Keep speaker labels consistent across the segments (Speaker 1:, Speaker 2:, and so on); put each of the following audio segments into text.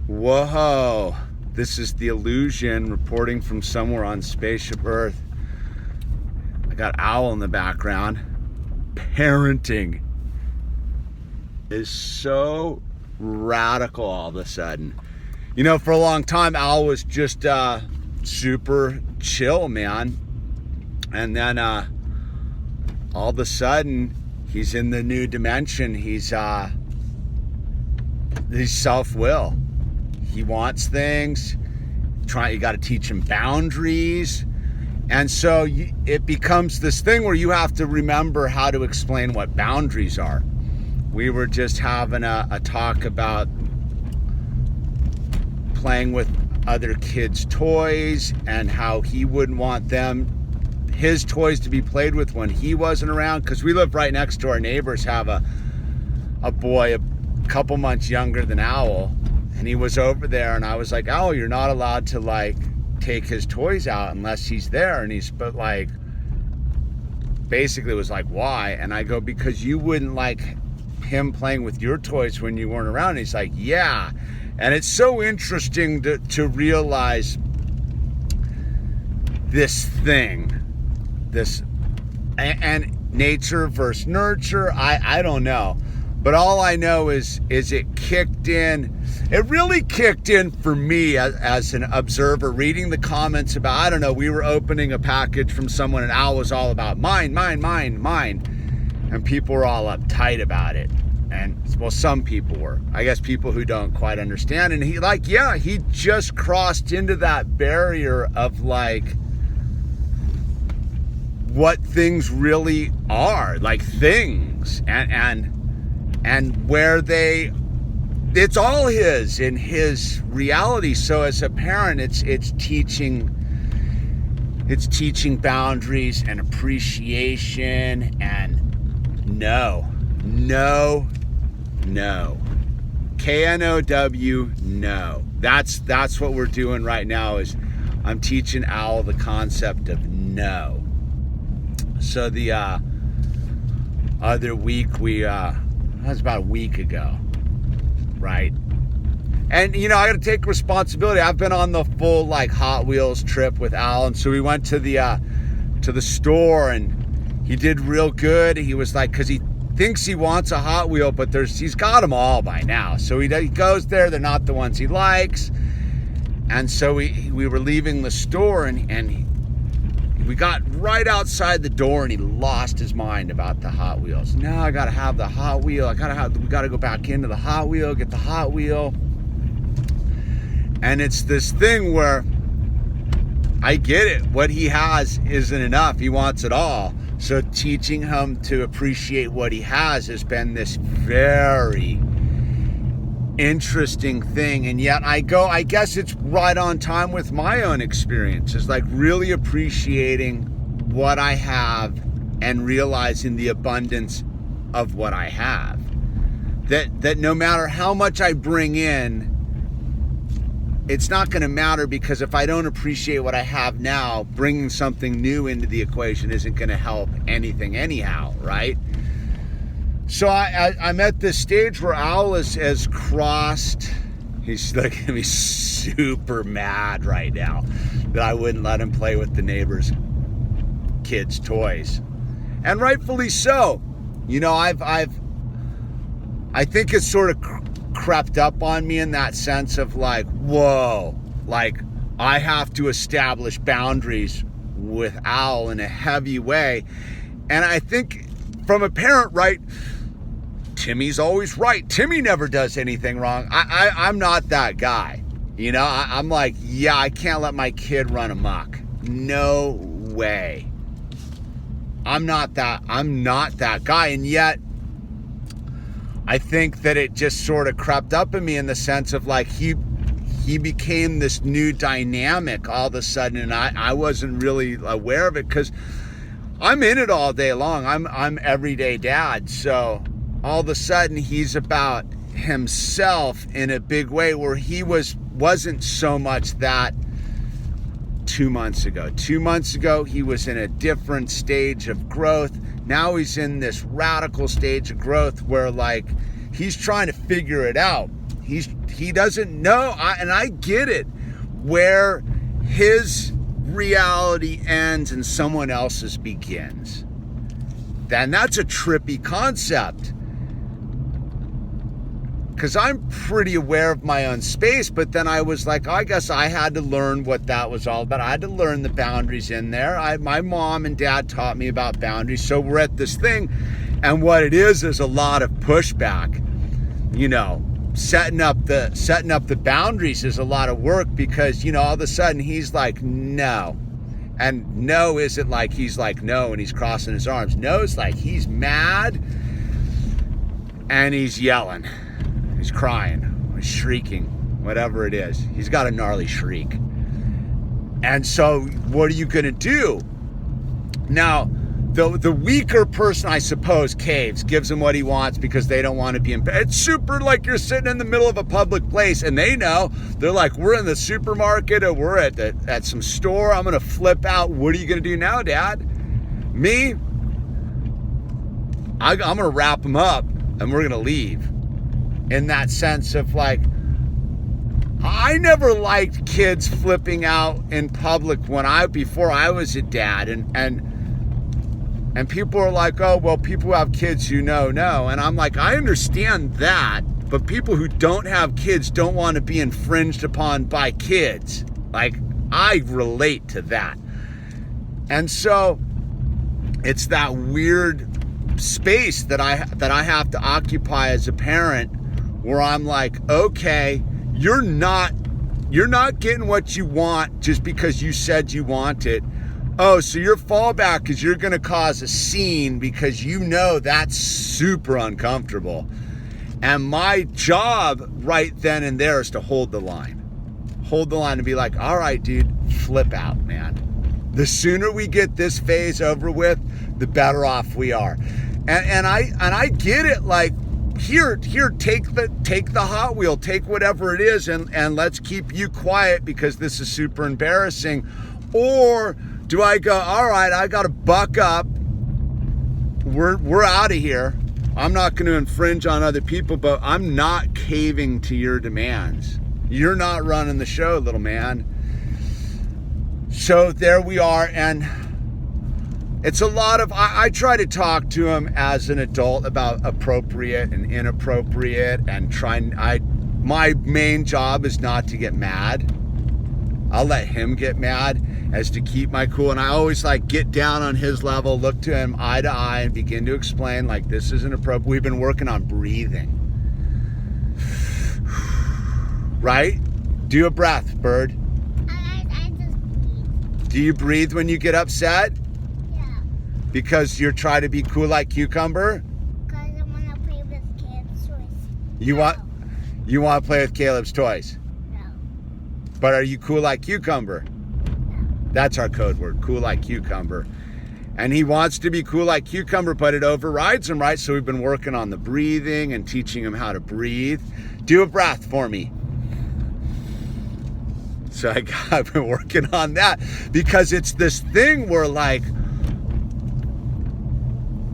Speaker 1: Whoa, this is the Illusion reporting from somewhere on Spaceship Earth. I got Owl in the background. Parenting is so radical all of a sudden. You know, for a long time, Owl was just super chill, man. And then all of a sudden, he's in the new dimension. He's self-will. He wants things. You got to teach him boundaries. And so it becomes this thing where you have to remember how to explain what boundaries are. We were just having a talk about playing with other kids' toys and how he wouldn't want his toys to be played with when he wasn't around. Because we live right next to our neighbors, have a boy a couple months younger than Owl. And he was over there, and I was like, "Oh, you're not allowed to take his toys out unless he's there." And basically was like, "Why?" And I go, "Because you wouldn't like him playing with your toys when you weren't around." And he's like, "Yeah." And it's so interesting to realize this thing, and nature versus nurture. I don't know. But all I know is it kicked in. It really kicked in for me as an observer, reading the comments about, I don't know, we were opening a package from someone and Al was all about mine. And people were all uptight about it. And, well, some people were. I guess people who don't quite understand. And he just crossed into that barrier of what things really are, things. And where it's all his in his reality. So as a parent, it's teaching boundaries and appreciation and no. KNOW, no. That's what we're doing right now. Is I'm teaching Owl the concept of no. So the other week that was about a week ago, right? And I got to take responsibility. I've been on the full Hot Wheels trip with Al, and so we went to the store, and he did real good. He was because he thinks he wants a Hot Wheel, but he's got them all by now. So he goes there. They're not the ones he likes, and so we were leaving the store, and we got right outside the door, and he lost his mind about the Hot Wheels. No, I gotta have the Hot Wheel. We gotta go back into the Hot Wheel, get the Hot Wheel. And it's this thing where I get it. What he has isn't enough. He wants it all. So teaching him to appreciate what he has been this very interesting thing. And yet I guess it's right on time with my own experiences, really appreciating what I have and realizing the abundance of what I have. That no matter how much I bring in, it's not going to matter, because if I don't appreciate what I have now, bringing something new into the equation isn't going to help anything anyhow, right? So I'm at this stage where Owl has crossed. He's looking at me super mad right now that I wouldn't let him play with the neighbor's kids' toys, and rightfully so. I think it's sort of crept up on me in that sense of whoa, I have to establish boundaries with Owl in a heavy way, and I think from a parent, right? Timmy's always right. Timmy never does anything wrong. I'm not that guy. I'm I can't let my kid run amok. No way. I'm not that guy. And yet, I think that it just sort of crept up in me in the sense of he became this new dynamic all of a sudden, and I wasn't really aware of it because I'm in it all day long. I'm everyday dad, so all of a sudden he's about himself in a big way where he wasn't so much that 2 months ago. 2 months ago, he was in a different stage of growth. Now he's in this radical stage of growth where he's trying to figure it out. He doesn't know, and I get it, where his reality ends and someone else's begins. Then that's a trippy concept. Because I'm pretty aware of my own space, but then I was like, I guess I had to learn what that was all about. I had to learn the boundaries in there. My mom and dad taught me about boundaries. So we're at this thing, and what it is a lot of pushback. You know, setting up the boundaries is a lot of work because, you know, all of a sudden he's like, no. And no isn't like he's like no and he's crossing his arms. No is like he's mad and he's yelling. He's crying, he's shrieking, whatever it is. He's got a gnarly shriek. And so what are you going to do? Now, the weaker person, I suppose, caves, gives him what he wants because they don't want to be in bed. It's super like you're sitting in the middle of a public place and they know. They're like, we're in the supermarket or we're at some store. I'm going to flip out. What are you going to do now, Dad? Me? I'm going to wrap them up and we're going to leave. In that sense of like, I never liked kids flipping out in public before I was a dad, and people are like, oh, well, people who have kids who know. And I'm like, I understand that, but people who don't have kids don't want to be infringed upon by kids. Like, I relate to that. And so it's that weird space that I have to occupy as a parent, where I'm like, okay, you're not getting what you want just because you said you want it. Oh, so your fallback is you're going to cause a scene because you know that's super uncomfortable. And my job right then and there is to hold the line. Hold the line and be like, all right, dude, flip out, man. The sooner we get this phase over with, the better off we are. And I get it, like, Here, take the Hot Wheel, take whatever it is, and let's keep you quiet because this is super embarrassing. Or do I go, all right, I got to buck up. We're out of here. I'm not going to infringe on other people, but I'm not caving to your demands. You're not running the show, little man. So there we are, and it's a lot of, I try to talk to him as an adult about appropriate and inappropriate and my main job is not to get mad. I'll let him get mad as to keep my cool. And I always like get down on his level, look to him eye to eye and begin to explain like this isn't appropriate. We've been working on breathing. Right? Do a breath, bird.
Speaker 2: I just breathe.
Speaker 1: Do you breathe when you get upset? Because you're trying to be cool like Cucumber?
Speaker 2: Because I want to play with Caleb's toys.
Speaker 1: You want to play with Caleb's toys?
Speaker 2: No.
Speaker 1: But are you cool like Cucumber?
Speaker 2: No.
Speaker 1: That's our code word, cool like Cucumber. And he wants to be cool like Cucumber, but it overrides him, right? So we've been working on the breathing and teaching him how to breathe. Do a breath for me. So I've been working on that because it's this thing where like,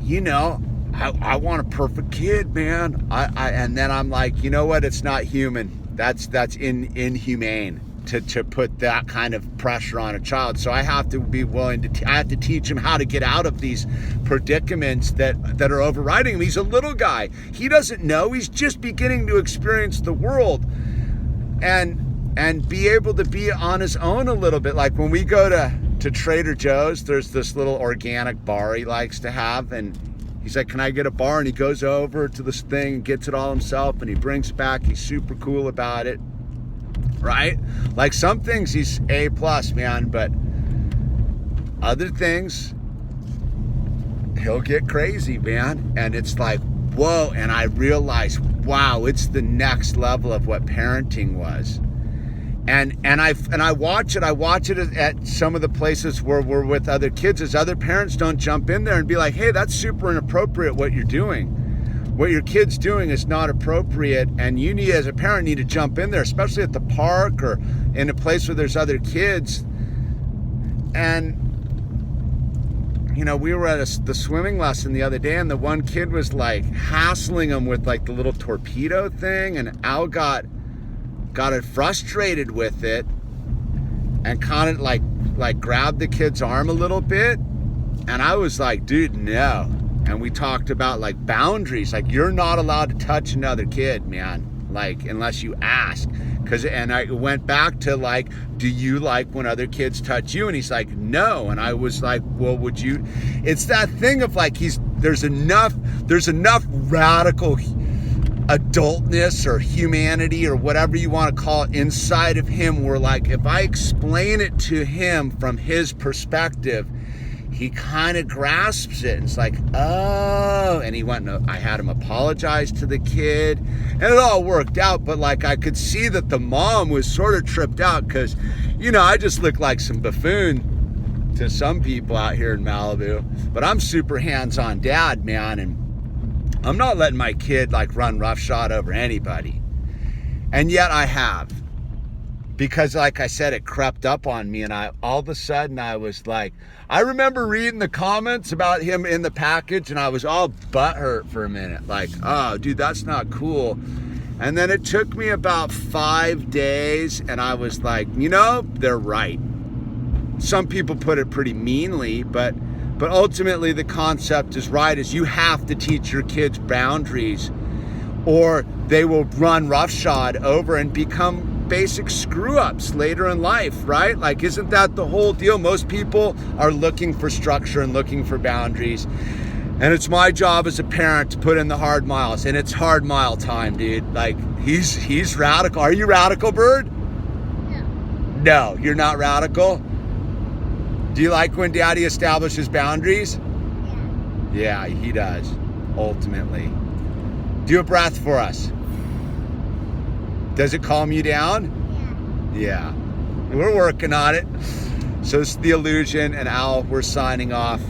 Speaker 1: you know, I want a perfect kid, man. And then I'm like, you know what? It's not human. That's inhumane to put that kind of pressure on a child. So I have to be willing to. I have to teach him how to get out of these predicaments that are overriding him. He's a little guy. He doesn't know. He's just beginning to experience the world, and be able to be on his own a little bit. Like when we go to Trader Joe's, there's this little organic bar he likes to have, and he's like, can I get a bar? And he goes over to this thing and gets it all himself, and he brings it back. He's super cool about it, right? Like some things he's A+, man, but other things he'll get crazy, man. And it's like, whoa. And I realized, wow, it's the next level of what parenting was. And I watch it at some of the places where we're with other kids, as other parents don't jump in there and be like, hey, that's super inappropriate what you're doing. What your kid's doing is not appropriate, and you need, as a parent, need to jump in there, especially at the park or in a place where there's other kids. And we were at the swimming lesson the other day, and the one kid was like hassling him with like the little torpedo thing, and Al got it frustrated with it and kind of like grabbed the kid's arm a little bit, and I was like, dude, no. And we talked about like boundaries, like you're not allowed to touch another kid, man, like unless you ask. And I went back to like, do you like when other kids touch you? And he's like, no. And I was like, well, would you? It's that thing of like, there's enough radical adultness or humanity or whatever you want to call it inside of him, where like, if I explain it to him from his perspective, he kind of grasps it and it's like, oh, and I had him apologize to the kid, and it all worked out. But like, I could see that the mom was sort of tripped out because, I just look like some buffoon to some people out here in Malibu, but I'm super hands-on dad, man, and I'm not letting my kid like run roughshod over anybody. And yet I have, because like I said, it crept up on me, and all of a sudden I was like, I remember reading the comments about him in the package, and I was all butthurt for a minute, like, oh dude, that's not cool. And then it took me about 5 days, and I was like, they're right. Some people put it pretty meanly, but ultimately the concept is right, is you have to teach your kids boundaries, or they will run roughshod over and become basic screw-ups later in life, right? Like, isn't that the whole deal? Most people are looking for structure and looking for boundaries, and it's my job as a parent to put in the hard miles, and it's hard mile time, dude. Like, he's radical. Are you radical, Bird? No, you're not radical? Do you like when Daddy establishes boundaries? Yeah, he does, ultimately. Do a breath for us. Does it calm you down? Yeah. We're working on it. So it's The Illusion, and Al, we're signing off.